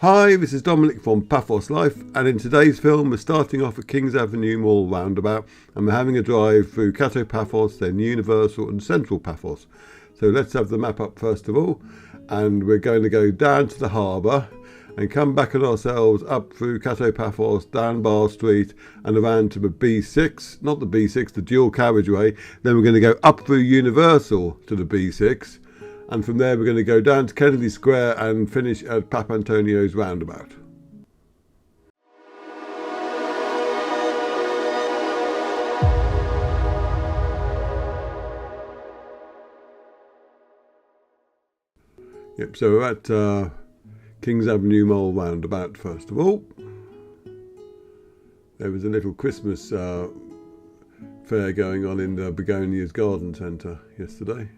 Hi, this is Dominic from Paphos Life, and in today's film we're starting off at Kings Avenue Mall Roundabout and we're having a drive through Kato Paphos, then Universal and Central Paphos. So let's have the map up first of all, and we're going to go down to the harbour and come back on ourselves up through Kato Paphos, down Bar Street and around to the B6, not the B6, the dual carriageway. Then we're going to go up through Universal to the B6. And from there we're going to go down to Kennedy Square and finish at Pap Antonio's Roundabout. Yep, so we're at Kings Avenue Mall Roundabout first of all. There was a little Christmas fair going on in the Begonias Garden Centre yesterday.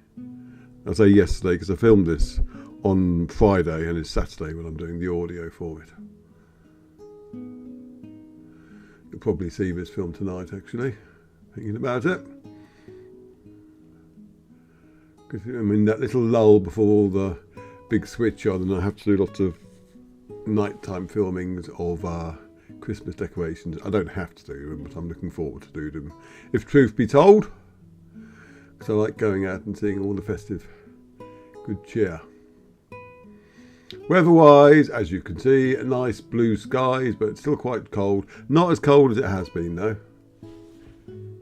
I say yesterday because I filmed this on Friday and it's Saturday when I'm doing the audio for it. You'll probably see this film tonight actually, thinking about it. Because I'm in that little lull before all the big switch on and I have to do lots of nighttime filmings of Christmas decorations. I don't have to do them, but I'm looking forward to do them. If truth be told, because I like going out and seeing all the festive good cheer. Weather-wise, as you can see, nice blue skies, but it's still quite cold. Not as cold as it has been though,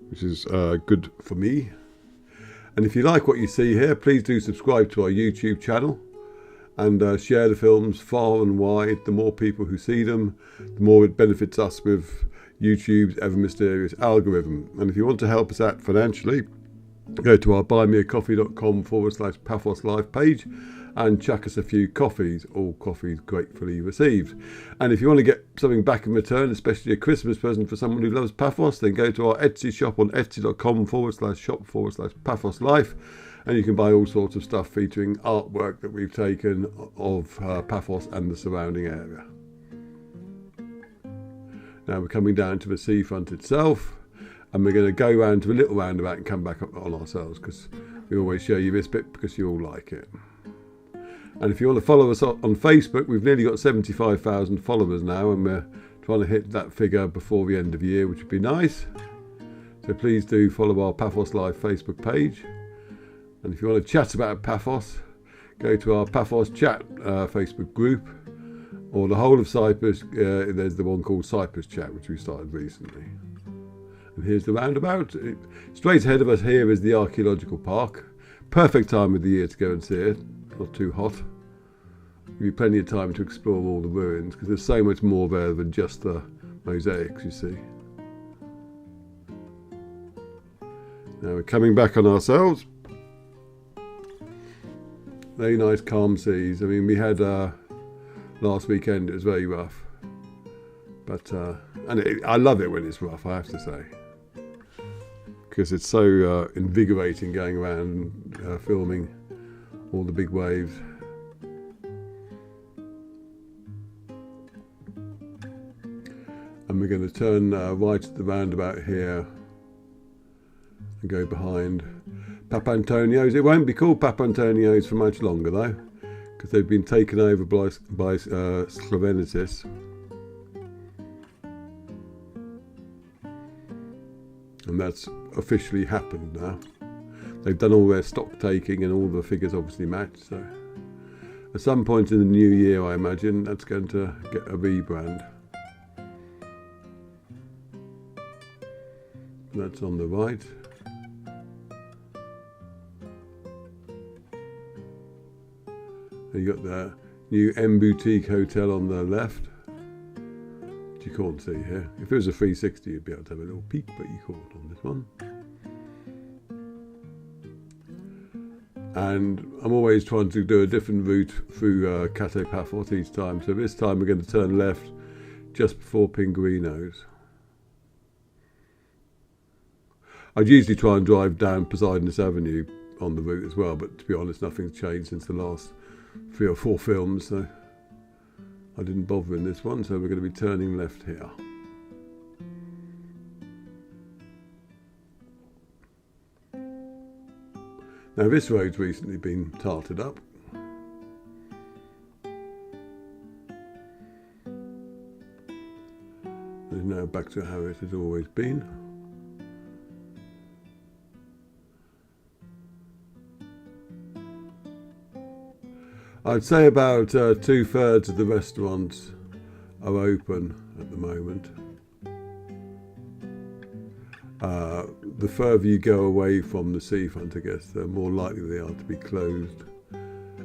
which is good for me. And if you like what you see here, please do subscribe to our YouTube channel and share the films far and wide. The more people who see them, the more it benefits us with YouTube's ever mysterious algorithm. And if you want to help us out financially, go to our buymeacoffee.com/Paphos Live page and chuck us a few coffees, all coffees gratefully received. And if you want to get something back in return, especially a Christmas present for someone who loves Paphos, then go to our Etsy shop on etsy.com/shop/Paphos Life, and you can buy all sorts of stuff featuring artwork that we've taken of Paphos and the surrounding area. Now we're coming down to the seafront itself, and we're going to go round to a little roundabout and come back up on ourselves because we always show you this bit because you all like it. And if you want to follow us on Facebook, we've nearly got 75,000 followers now and we're trying to hit that figure before the end of the year, which would be nice. So please do follow our Paphos Live Facebook page. And if you want to chat about Paphos, go to our Paphos Chat Facebook group, or the whole of Cyprus. There's the one called Cyprus Chat, which we started recently. And here's the roundabout. Straight ahead of us here is the archaeological park. Perfect time of the year to go and see it. Not too hot. Give you plenty of time to explore all the ruins because there's so much more there than just the mosaics, you see. Now we're coming back on ourselves. Very nice calm seas. I mean, we had last weekend, it was very rough. But I love it when it's rough, I have to say. Because it's so invigorating going around filming all the big waves. And we're going to turn right at the roundabout here and go behind Pap Antonio's. It won't be called Pap Antonio's for much longer though, because they've been taken over by Slovenicis. And that's officially happened now. They've done all their stock taking and all the figures obviously match. So at some point in the new year, I imagine, that's going to get a rebrand. That's on the right. And you got the new M Boutique Hotel on the left, which you can't see here. If it was a 360, you'd be able to have a little peek, but you can't on this one. And I'm always trying to do a different route through Kato Paphos each time. So this time we're going to turn left just before Pinguinos. I'd usually try and drive down Poseidonus Avenue on the route as well, but to be honest, nothing's changed since the last 3 or 4 films, so I didn't bother in this one. So we're going to be turning left here. Now this road's recently been tarted up. is now back to how it has always been. I'd say about 2/3 of the restaurants are open at the moment. The further you go away from the seafront, I guess, the more likely they are to be closed.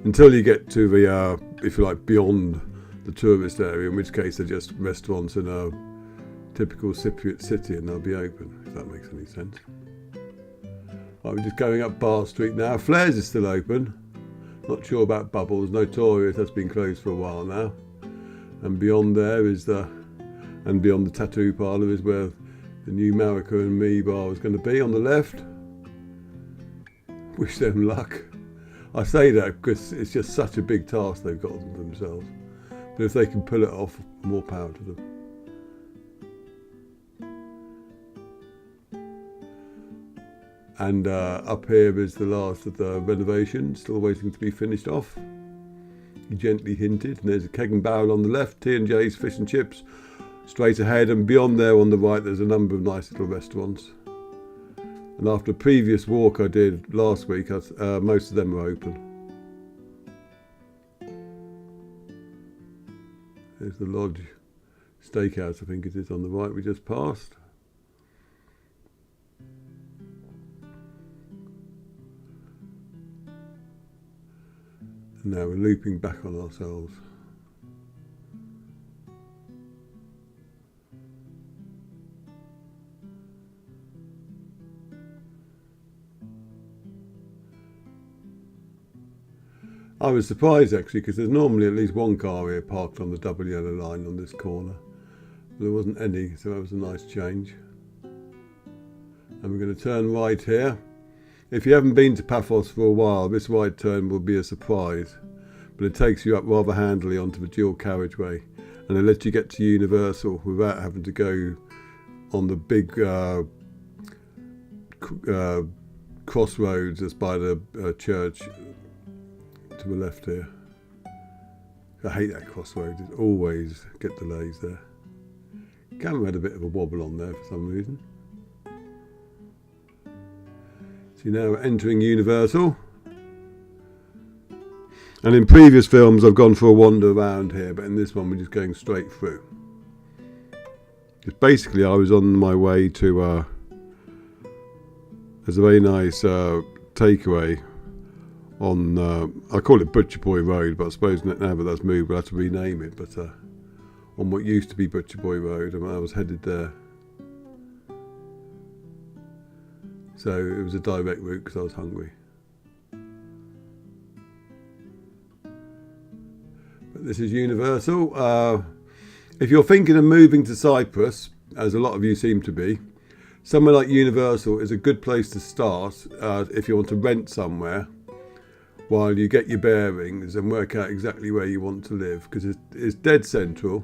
Until you get to the, if you like, beyond the tourist area, in which case they're just restaurants in a typical Cypriot city and they'll be open, if that makes any sense. Right, we're just going up Bar Street now. Flares is still open. Not sure about Bubbles. Notorious, that's been closed for a while now. And beyond there is and beyond the tattoo parlour is where the new Marika and Me bar is going to be on the left. Wish them luck. I say that because it's just such a big task they've got for themselves. But if they can pull it off, more power to them. And up here is the last of the renovations, still waiting to be finished off. He gently hinted. And there's a Keg and Barrel on the left, T&J's Fish and Chips straight ahead, and beyond there on the right there's a number of nice little restaurants. And after a previous walk I did last week, most of them are open. There's the Lodge Steakhouse, I think it is, on the right we just passed. And now we're looping back on ourselves. I was surprised actually, because there's normally at least one car here parked on the double yellow line on this corner. But there wasn't any, so that was a nice change. And we're going to turn right here. If you haven't been to Paphos for a while, this right turn will be a surprise. But it takes you up rather handily onto the dual carriageway. And it lets you get to Universal without having to go on the big crossroads that's by the church to the left here. I hate that crossroads, it always get delays there. Camera had a bit of a wobble on there for some reason. So now we're entering Universal. And in previous films I've gone for a wander around here, but in this one we're just going straight through. Because basically I was on my way to there's a very nice takeaway on, I call it Butcher Boy Road, but I suppose now that that's moved we'll have to rename it, but on what used to be Butcher Boy Road, and I was headed there. So it was a direct route because I was hungry. But this is Universal. If you're thinking of moving to Cyprus, as a lot of you seem to be, somewhere like Universal is a good place to start if you want to rent somewhere while you get your bearings and work out exactly where you want to live, because it's dead central,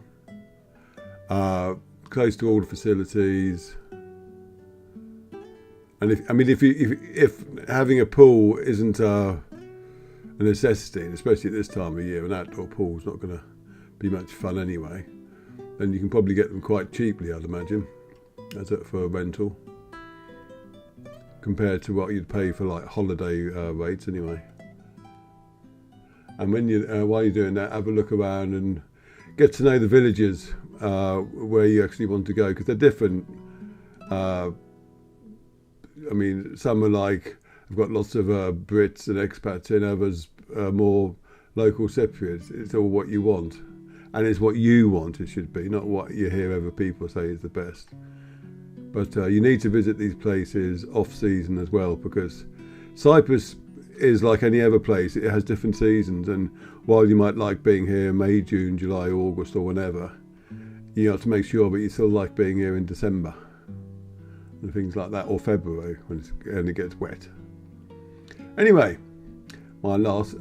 close to all the facilities. And if having a pool isn't a necessity, especially at this time of year, an outdoor pool's not going to be much fun anyway, then you can probably get them quite cheaply, I'd imagine, for a rental, compared to what you'd pay for like holiday rates anyway. And when while you're doing that, have a look around and get to know the villages where you actually want to go, because they're different. I mean, some are like, I've got lots of Brits and expats in, others more local Cypriots. It's all what you want. And it's what you want it should be, not what you hear other people say is the best. But you need to visit these places off-season as well, because Cyprus is like any other place. It has different seasons, and while you might like being here May, June, July, August or whenever, you have to make sure that you still like being here in December and things like that, or February when it gets wet. Anyway, my last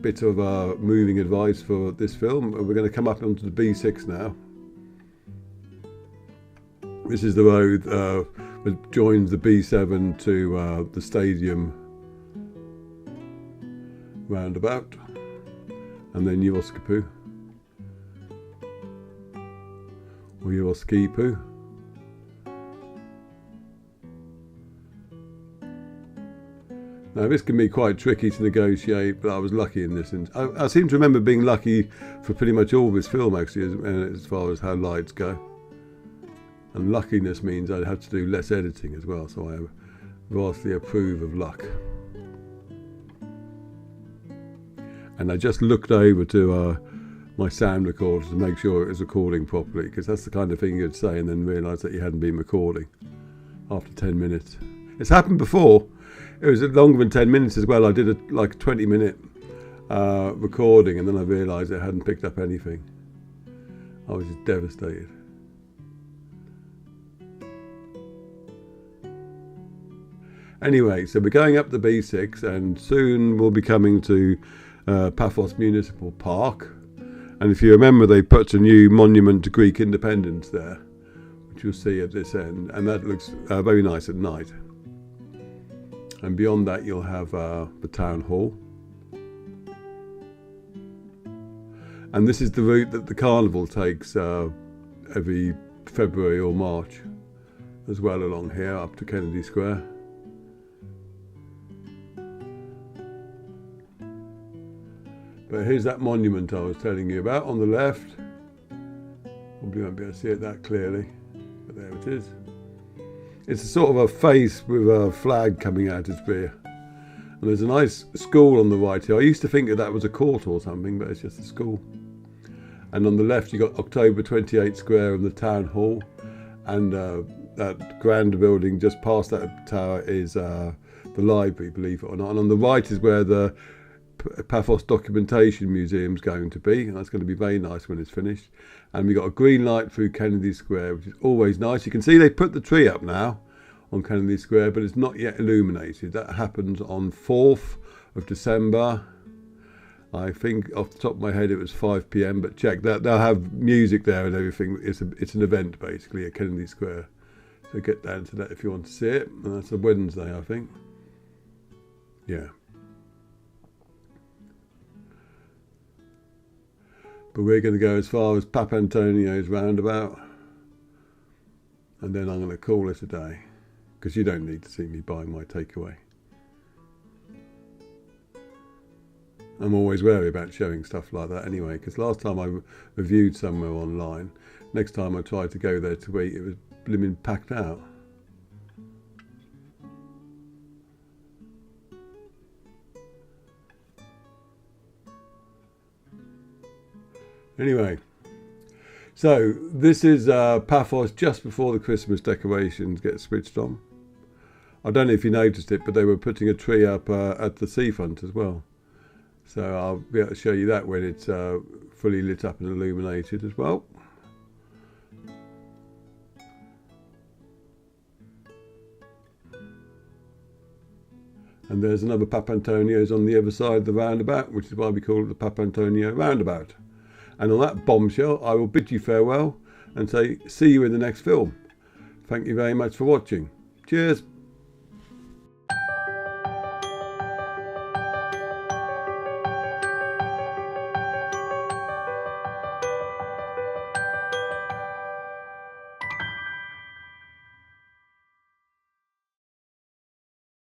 bit of moving advice for this film. We're going to come up onto the B6 now. This is the road that joins the B7 to the Stadium Roundabout, and then Uoskapu. or your ski poo. Now this can be quite tricky to negotiate, but I was lucky in this. And I seem to remember being lucky for pretty much all this film actually, as far as how lights go. And luckiness means I'd have to do less editing as well, so I vastly approve of luck. And I just looked over to my sound recorder to make sure it was recording properly, because that's the kind of thing you'd say and then realise that you hadn't been recording after 10 minutes. It's happened before. It was longer than 10 minutes as well. I did like a 20-minute recording, and then I realised it hadn't picked up anything. I was just devastated. Anyway, so we're going up the B6, and soon we'll be coming to Paphos Municipal Park. And if you remember, they put a new monument to Greek independence there, which you'll see at this end, and that looks very nice at night. And beyond that, you'll have the town hall. And this is the route that the carnival takes every February or March as well, along here up to Kennedy Square. But here's that monument I was telling you about on the left. Probably won't be able to see it that clearly, but there it is. It's a sort of a face with a flag coming out its rear. And there's a nice school on the right here. I used to think that was a court or something, but it's just a school. And on the left you've got October 28 Square and the town hall. And that grand building just past that tower is the library, believe it or not. And on the right is where the Paphos Documentation Museum's going to be, and that's going to be very nice when it's finished. And we've got a green light through Kennedy Square, which is always nice. You can see they put the tree up now on Kennedy Square, but it's not yet illuminated. That happens on 4th of December. I think off the top of my head it was 5 p.m, but check that. They'll have music there and everything. It's an event basically at Kennedy Square. So get down to that if you want to see it. And that's a Wednesday, I think. Yeah. But we're going to go as far as Papantonio's Roundabout, and then I'm going to call it a day, because you don't need to see me buying my takeaway. I'm always wary about showing stuff like that anyway, because last time I reviewed somewhere online, next time I tried to go there to eat, it was blimmin' packed out. Anyway, so this is Paphos just before the Christmas decorations get switched on. I don't know if you noticed it, but they were putting a tree up at the seafront as well. So I'll be able to show you that when it's fully lit up and illuminated as well. And there's another Papantonio's on the other side of the roundabout, which is why we call it the Papantonio Roundabout. And on that bombshell, I will bid you farewell and say see you in the next film. Thank you very much for watching. Cheers.